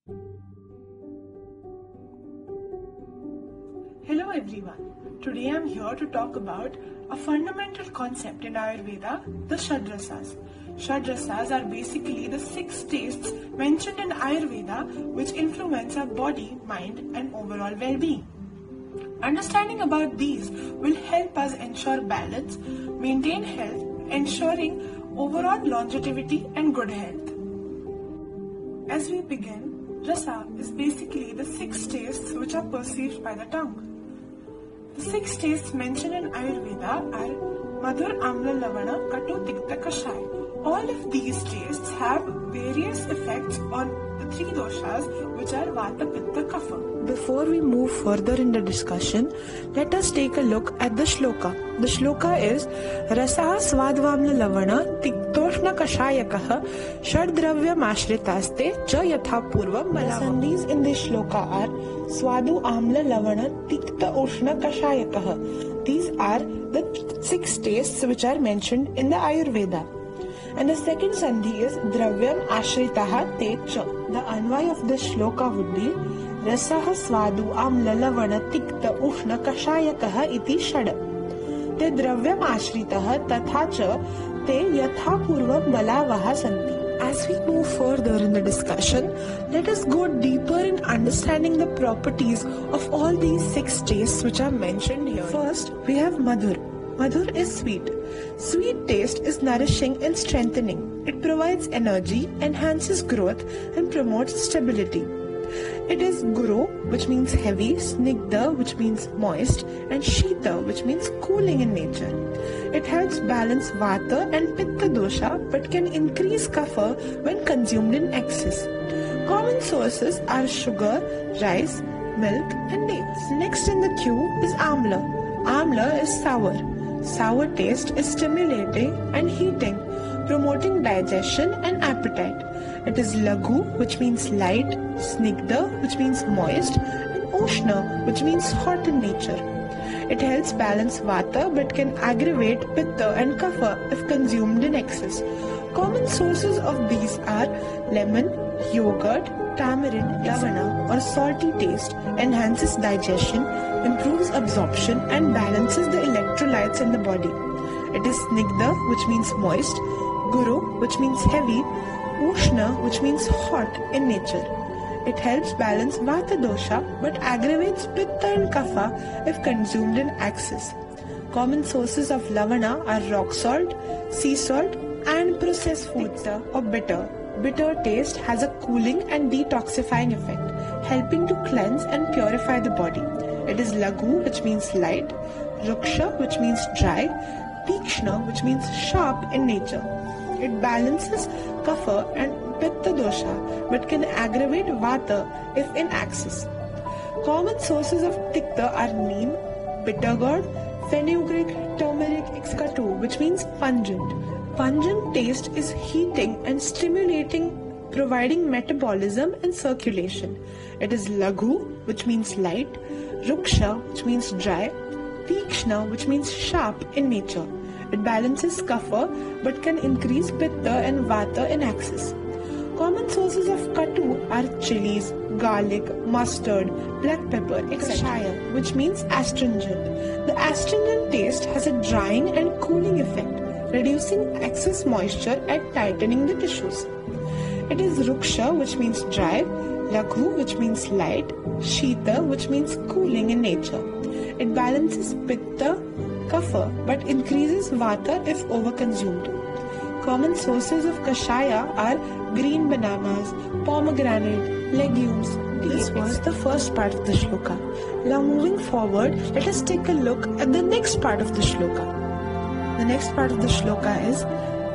Hello everyone. Today I am here to talk about a fundamental concept in Ayurveda, the Shadrasas. Shadrasas are basically the 6 tastes mentioned in Ayurveda which influence our body, mind and overall well-being. Understanding about these will help us ensure balance, maintain health, ensuring overall longevity and good health. As we begin, rasa is basically the 6 tastes which are perceived by the tongue. The 6 tastes mentioned in Ayurveda are Madhur, Amla, Lavana, Katu, Tikta, Kashaya. All of these tastes have various effects on the 3 doshas which are Vata, Pitta, Kapha. Before we move further in the discussion, let us take a look at the shloka. The shloka is Rasaha Svadvamla Lavana Tiktoshna Kashayakaha Shaddravyam Ashritaste Cha Yatha Purvam Malava. The sandhis in this shloka are Swadu Amla Lavana Tikta Ushna Kashayakaha. These are the 6 tastes which are mentioned in the Ayurveda. And the second sandhi is Dravyam Ashritaha Te Cha. The anvay of this shloka would be Rasaha Swadu Amla Lavana Tikta Ushna Kashayakaha iti Shad. Te Dravyam Ashritaha Tatha Cha Te Yatha Purvam Balavaha Santi. As we move further in the discussion, let us go deeper in understanding the properties of all these 6 tastes which are mentioned here. First, we have Madhur. Madhur is sweet. Sweet taste is nourishing and strengthening. It provides energy, enhances growth, and promotes stability. It is Guru, which means heavy, Snigdha, which means moist, and Shita, which means cooling in nature. It helps balance Vata and Pitta dosha, but can increase Kapha when consumed in excess. Common sources are sugar, rice, milk, and dates. Next in the queue is Amla. Amla is sour. Sour taste is stimulating and heating, promoting digestion and appetite. It is Laghu, which means light, Snigdha, which means moist, and Ushna, which means hot in nature. It helps balance Vata but can aggravate Pitta and Kapha if consumed in excess. Common sources of these are lemon, yogurt, tamarind, lavana or salty taste, enhances digestion, improves absorption and balances the electrolytes in the body. It is Snigdha, which means moist, Guru, which means heavy, Ushna, which means hot in nature. It helps balance Vata dosha but aggravates Pitta and Kapha if consumed in excess. Common sources of lavana are rock salt, sea salt and processed foods or bitter. Bitter taste has a cooling and detoxifying effect, helping to cleanse and purify the body. It is Laghu, which means light, Ruksha, which means dry, Tikshna, which means sharp in nature. It balances Kapha and Pitta dosha but can aggravate Vata if in excess. Common sources of Tikta are neem, bitter gourd, fenugreek, turmeric, Katu, which means pungent. Pungent taste is heating and stimulating, providing metabolism and circulation. It is Laghu, which means light, Ruksha, which means dry, Tikshna, which means sharp in nature. It balances Kapha but can increase Pitta and Vata in excess. Common sources of Katu are chilies, garlic, mustard, black pepper, etc., which means astringent. The astringent taste has a drying and cooling effect, reducing excess moisture and tightening the tissues. It is Ruksha, which means dry, Laghu, which means light, Shita, which means cooling in nature. It balances Pitta, Kapha, but increases Vata if overconsumed. Common sources of Kashaya are green bananas, pomegranate, legumes. This was the first part of the shloka. Now moving forward, let us take a look at the next part of the shloka. The next part of the shloka is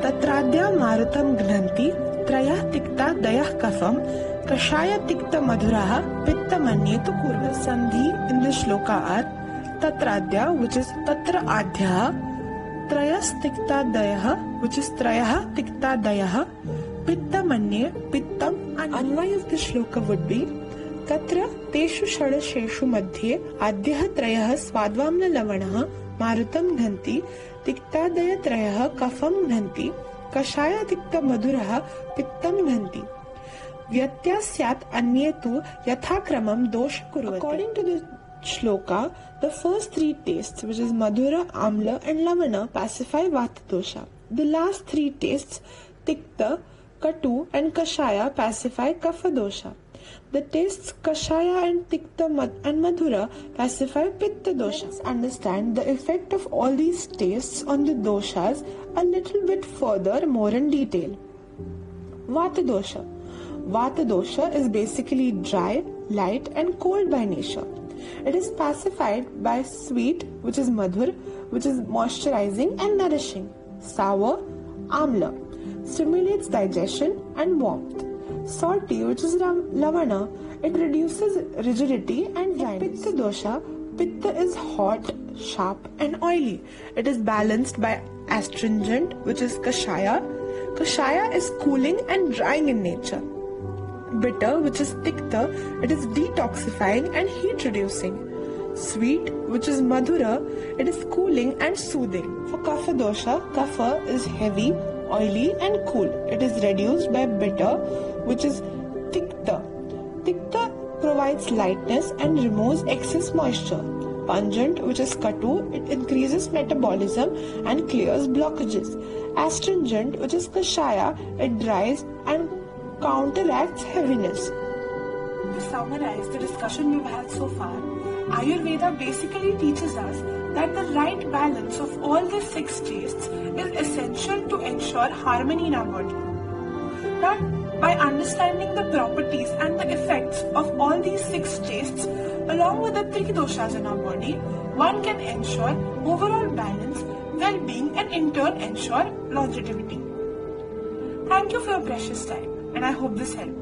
Tatradya Marutam Gnanti Traya Tikta Dayah Kafam Kashaya Tikta Madhuraha Pitta Manyetu Kurva. Sandhi in this shloka are Tatradya, which is Tatra Adhya, Trayas Tikta Dayah, which is Trayaha Tikta Dayah, Pitta Manye, Pittam. And anvay of this shloka would be Tatra Teshu Shadasheshu Madhye Adhyah Trayah Svadvamna Lavanaha Marutam Dhanti Tiktadaya Trayaha Kafam Dhanti Kashaya Tikta Madhuraha Pittam Dhanti. Vyatyasyat anyetu yathakramam dosha kurvati. According to the shloka, the first three tastes, which is Madhura, Amla and Lavana, pacify Vata dosha. The last three tastes, Tikta, Katu and Kashaya, pacify Kapha dosha. The tastes Kashaya and Tikta and Madhura pacify Pitta dosha. Let's understand the effect of all these tastes on the doshas a little bit further, more in detail. Vata dosha. Vata dosha is basically dry, light and cold by nature. It is pacified by sweet, which is Madhur, which is moisturizing and nourishing. Sour, Amla, stimulates digestion and warmth. Salty, which is Lavana, it reduces rigidity and dryness. Pitta dosha, Pitta is hot, sharp and oily. It is balanced by astringent, which is Kashaya. Kashaya is cooling and drying in nature. Bitter, which is Tikta, it is detoxifying and heat reducing. Sweet, which is Madhura, it is cooling and soothing. For Kapha dosha, Kapha is heavy, oily and cool. It is reduced by bitter, which is Tikta. Tikta provides lightness and removes excess moisture. Pungent, which is Katu, it increases metabolism and clears blockages. Astringent, which is Kashaya, it dries and counteracts heaviness. To summarize the discussion we've had so far, Ayurveda basically teaches us that the right balance of all the six tastes is essential to ensure harmony in our body. Now, by understanding the properties and the effects of all these six tastes along with the three doshas in our body, one can ensure overall balance, well-being and in turn ensure longevity. Thank you for your precious time and I hope this helped.